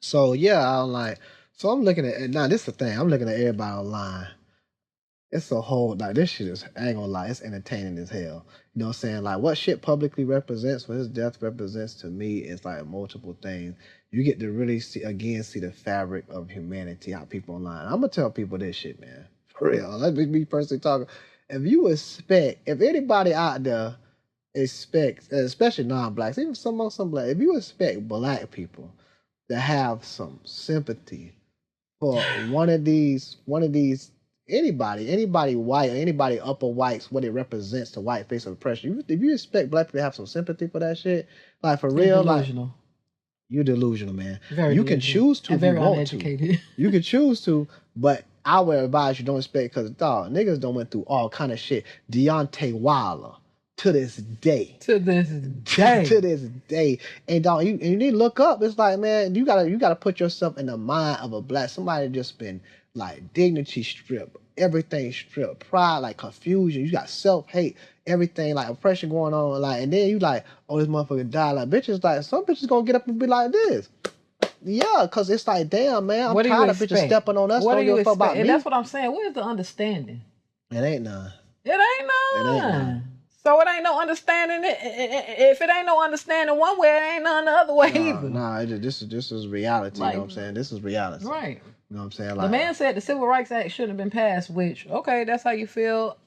So yeah, I'm like, so I'm looking at now. This is the thing. I'm looking at everybody online. It's a whole like this shit is I ain't gonna lie, it's entertaining as hell. You know what I'm saying? Like what shit publicly represents, what his death represents to me is like multiple things. You get to really see the fabric of humanity, how people online. I'm gonna tell people this shit, man. For real. Let me personally talking. If anybody out there expects, especially non-blacks, even some black, if you expect black people to have some sympathy for one of these anybody white or anybody upper whites, what it represents to white face of oppression. If you expect black people to have some sympathy for that shit, like for You're real, like delusional. you're delusional, man. Very You delusional. can choose to and if you very want uneducated. to. You can choose to, but I would advise you don't expect because dog niggas don't went through all kind of shit. Deontay Wilder. To this day. To this day. To this day. And dog, you need to look up. It's like, man, you gotta put yourself in the mind of a black somebody just been like dignity stripped, everything stripped, pride, like confusion, you got self-hate, everything like oppression going on, like, and then you like, oh, this motherfucker died. Like bitches, like some bitches gonna get up and be like this. Yeah, cause it's like, damn, man, I'm tired of bitches stepping on us. What do you expect? About and me. That's what I'm saying. What is the understanding? It ain't none. It ain't none. So it ain't no understanding it. If it ain't no understanding one way, it ain't none the other way either. Nah, this is reality. Like, you know what I'm saying? This is reality. Right. You know what I'm saying? Like, the man said the Civil Rights Act shouldn't have been passed, which, okay, that's how you feel.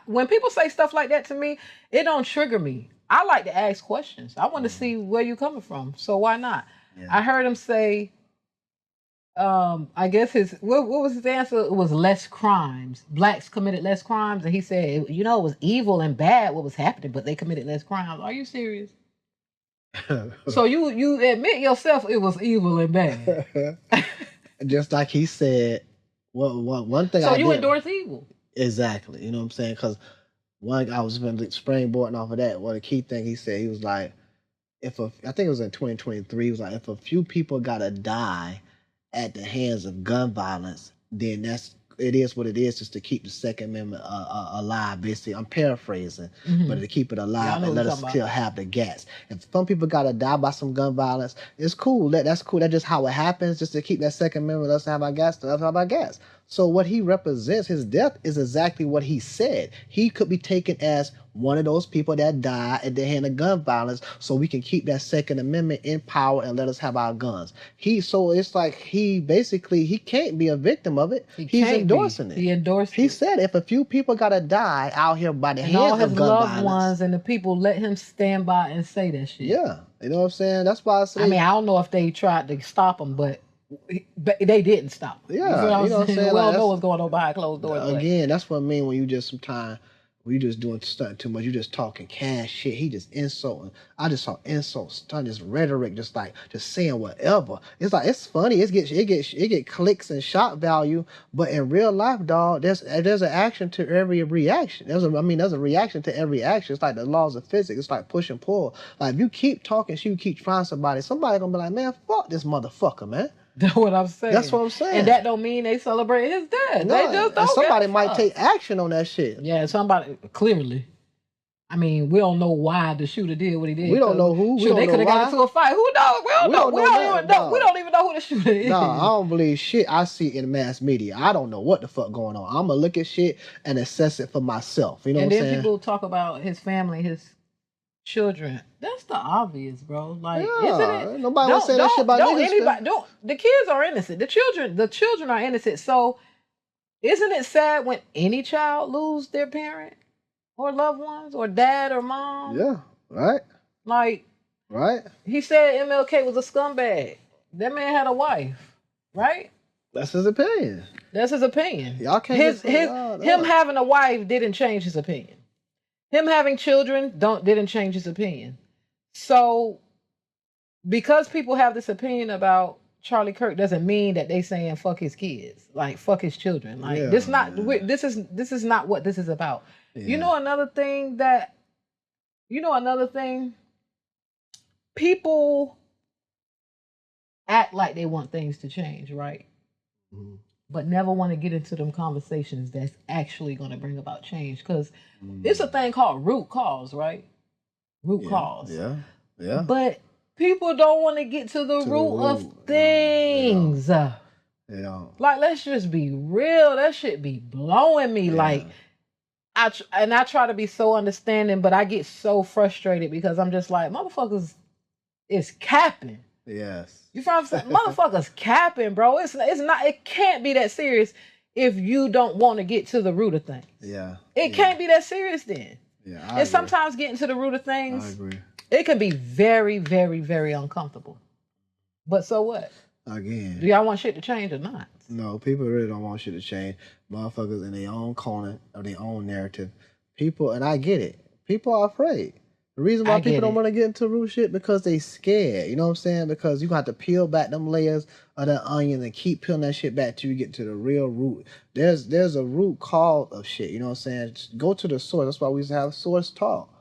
When people say stuff like that to me, it don't trigger me. I like to ask questions. I want to see where you coming from. So why not? Yeah. I heard him say, I guess what was his answer? It was less crimes. Blacks committed less crimes. And he said, it was evil and bad what was happening, but they committed less crimes. Are you serious? So you admit yourself it was evil and bad. Just like he said, one thing. So you endorse evil. Exactly. You know what I'm saying? Because I was springboarding off of that. One of the key thing he said, he was like, I think it was in 2023, he was like, if a few people gotta die at the hands of gun violence, then it is what it is, just to keep the Second Amendment alive. Basically, I'm paraphrasing, but to keep it alive and let us still have the gas. If some people gotta die by some gun violence, it's cool. That's cool. That's just how it happens. Just to keep that Second Amendment, let's have our gas. Let's have our gas. So what he represents, his death, is exactly what he said. He could be taken as one of those people that died at the hand of gun violence, so we can keep that Second Amendment in power and let us have our guns. So it's like he can't be a victim of it. He's endorsing it. He endorsed it. He said if a few people gotta die out here by the hands of gun violence, all his loved ones and the people let him stand by and say that shit. Yeah, you know what I'm saying. That's why I say. I mean, I don't know if they tried to stop him, but they didn't stop. Yeah, you know what I'm saying. We don't know what's going on behind closed doors. Again, that's what I mean when you just you just doing something too much. You just talking cash shit. He just insulting. I just saw insults, just rhetoric, just saying whatever. It's like it's funny. It get clicks and shock value. But in real life, dog, there's an action to every reaction. There's a reaction to every action. It's like the laws of physics. It's like push and pull. Like if you keep talking, you keep trying somebody gonna be like, man, fuck this motherfucker, man. That's what I'm saying. That's what I'm saying. And that don't mean they celebrate his death. No, they just don't. Somebody might take action on that shit. Yeah, somebody clearly. I mean, we don't know why the shooter did what he did. We don't know who. They could have got into a fight. Who knows? We don't know. We don't even know who the shooter is. No, I don't believe shit I see in mass media. I don't know what the fuck going on. I'm gonna look at shit and assess it for myself. You know what I'm saying? And then people talk about his family, his children. That's the obvious, bro. Like, isn't it? Nobody will say that shit about niggas. The kids are innocent. The children are innocent. So, isn't it sad when any child lose their parent or loved ones or dad or mom? Yeah, right. Like, right. He said MLK was a scumbag. That man had a wife, right? That's his opinion. Y'all can't. Him having a wife didn't change his opinion. Him having children didn't change his opinion. So, because people have this opinion about Charlie Kirk, doesn't mean that they saying fuck his kids, like fuck his children. Like this is not what this is about. Yeah. You know another thing. People act like they want things to change, right? Mm-hmm. But never want to get into them conversations that's actually going to bring about change. Because it's a thing called root cause, right? Root cause. Yeah, yeah. But People don't want to get to the root of things. Like, let's just be real. That shit be blowing me. Like, I try to be so understanding, but I get so frustrated because I'm just like, motherfuckers is capping. Yes. You feel what I'm saying? Motherfuckers capping, bro. It's not. It can't be that serious if you don't want to get to the root of things. Yeah. It can't be that serious then. Yeah. And sometimes getting to the root of things, I agree. It can be very, very, very uncomfortable. But so what? Again. Do y'all want shit to change or not? No, people really don't want shit to change. Motherfuckers in their own corner or their own narrative. People, and I get it. People are afraid. The reason why people don't want to get into root shit because they scared. You know what I'm saying? Because you got to peel back them layers of that onion and keep peeling that shit back till you get to the real root. There's a root cause of shit. You know what I'm saying? Just go to the source. That's why we used to have source talk.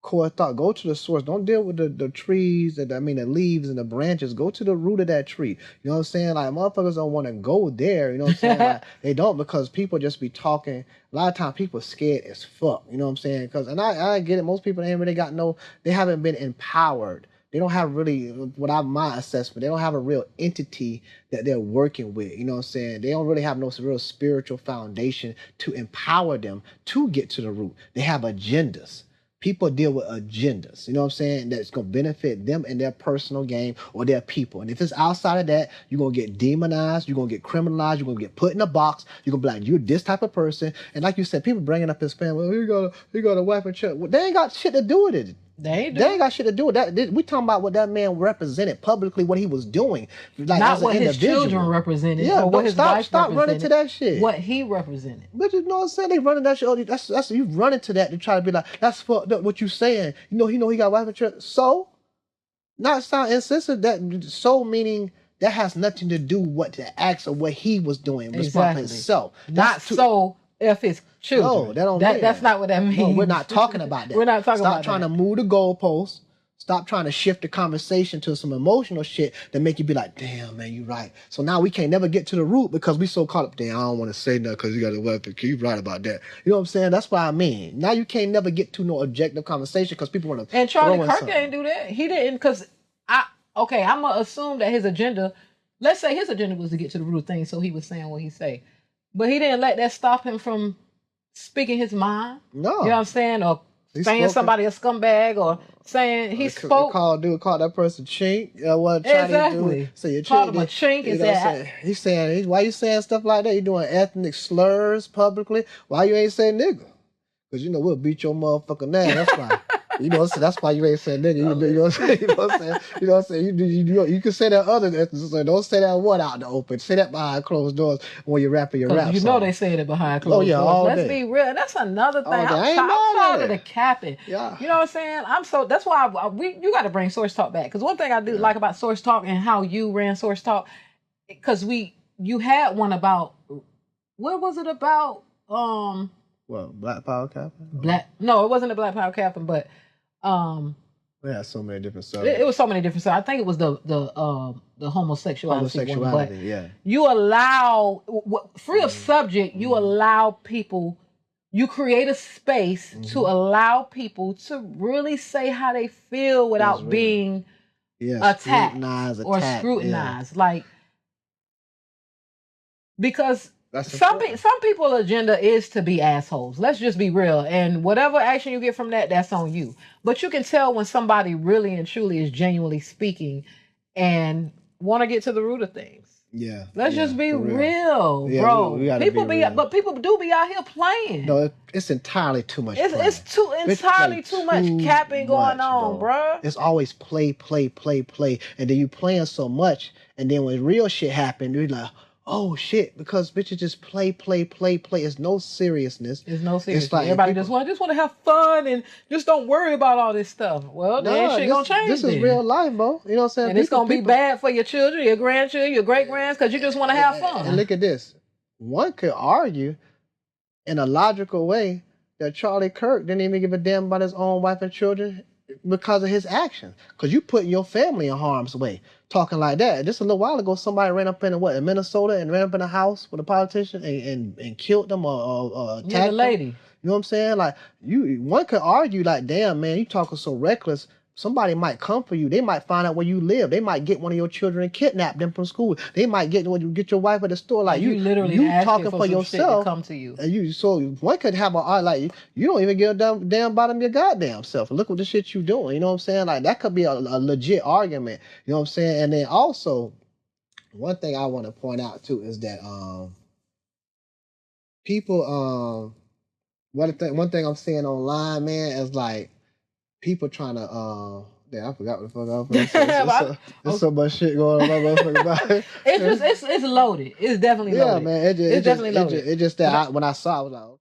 Core thought. Go to the source. Don't deal with the trees, the leaves and the branches. Go to the root of that tree. You know what I'm saying? Like, motherfuckers don't want to go there. You know what I'm saying? Like, they don't because people just be talking. A lot of times people scared as fuck. You know what I'm saying? And I get it. Most people ain't really they haven't been empowered. They don't have really, my assessment, they don't have a real entity that they're working with. You know what I'm saying? They don't really have no real spiritual foundation to empower them to get to the root. They have agendas. People deal with agendas, you know what I'm saying, that's going to benefit them and their personal gain or their people. And if it's outside of that, you're going to get demonized, you're going to get criminalized, you're going to get put in a box, you're going to be like, you're this type of person. And like you said, people bringing up his family, he got a wife and child. Well, they ain't got shit to do with it. They ain't got shit to do with that. We talking about what that man represented publicly, what he was doing. Like, not what his children represented. Yeah, or what his wife stop running to that shit. What he represented. But you know what I'm saying? They running that shit. That's you running to that to try to be like, that's fucked up what you saying. You know he got wife and children. So, not sound insensitive. That so meaning that has nothing to do with the acts of what he was doing. Responsible himself. Not so if it's children. No, that don't mean that's not what that means. No, we're not talking about that. We're not talking about that. Stop trying to move the goalposts. Stop trying to shift the conversation to some emotional shit that make you be like, damn, man, you right. So now we can't never get to the root because we so caught up, damn, I don't want to say nothing because you got a weapon. You right about that. You know what I'm saying? That's what I mean. Now you can't never get to no objective conversation because people want to. And Charlie Kirk ain't do that. He didn't because I'm going to assume that his agenda, let's say his agenda was to get to the root of things, so he was saying what he say. But he didn't let that stop him from speaking his mind. No. You know what I'm saying? Or saying somebody a scumbag or saying he spoke. Called that person chink. What exactly. So you called him a chink. You know he's saying, why you saying stuff like that? You doing ethnic slurs publicly. Why you ain't saying nigga? Because, we'll beat your motherfucking ass. That's why. So that's why you ain't saying nigga. You know what I'm saying? You know what I'm saying? You can say that other ethnic slur. Don't say that one out in the open. Say that behind closed doors when you're rapping your rap song. They say it behind closed doors. Let's be real. That's another thing. I'm tired of the capping. Yeah. You know what I'm saying? That's why you got to bring Source Talk back. Because one thing I do like about Source Talk and how you ran Source Talk, because you had one about, what was it about? What, Black Power Capping? No, it wasn't a Black Power Capping, but we had so many different subjects. It was so many different subjects. I think it was the homosexuality one, but yeah. You allow free of subject. You allow people. You create a space to allow people to really say how they feel without being attacked or scrutinized. Like, because some people's agenda is to be assholes. Let's just be real. And whatever action you get from that, that's on you. But you can tell when somebody really and truly is genuinely speaking and want to get to the root of things. Yeah. Let's just be real, bro. But people do be out here playing. No, it's entirely too much. It's entirely too much capping going on, bro. It's always play, and then you playing so much, and then when real shit happen, you're like, oh shit, because bitches just play. It's no seriousness. It's no seriousness. It's like everybody just want to have fun and just don't worry about all this stuff. Well, then shit gonna change. This is real life, bro. You know what I'm saying? And it's gonna be bad for your children, your grandchildren, your great grands, because you just want to have fun. And look at this. One could argue in a logical way that Charlie Kirk didn't even give a damn about his own wife and children because of his actions. Because you put your family in harm's way. Talking like that. Just a little while ago, somebody ran up in Minnesota and ran up in a house with a politician and killed them or attacked the lady. Them. You know what I'm saying? Like one could argue like, damn man, you talking so reckless, somebody might come for you. They might find out where you live. They might get one of your children and kidnap them from school. They might get your wife at the store. Like you literally you asking talking for for some yourself. shit to come to you. And so one could have a like you don't even give a damn about your goddamn self. Look what the shit you doing. You know what I'm saying? Like that could be a legit argument. You know what I'm saying? And then also, one thing I want to point out too is that people one thing I'm seeing online, man, is like people trying to damn, I forgot what the fuck I was going to say. There's so much shit going on. It's loaded. It's definitely loaded. Yeah, man. It's definitely loaded. It's just that when I saw, I was like,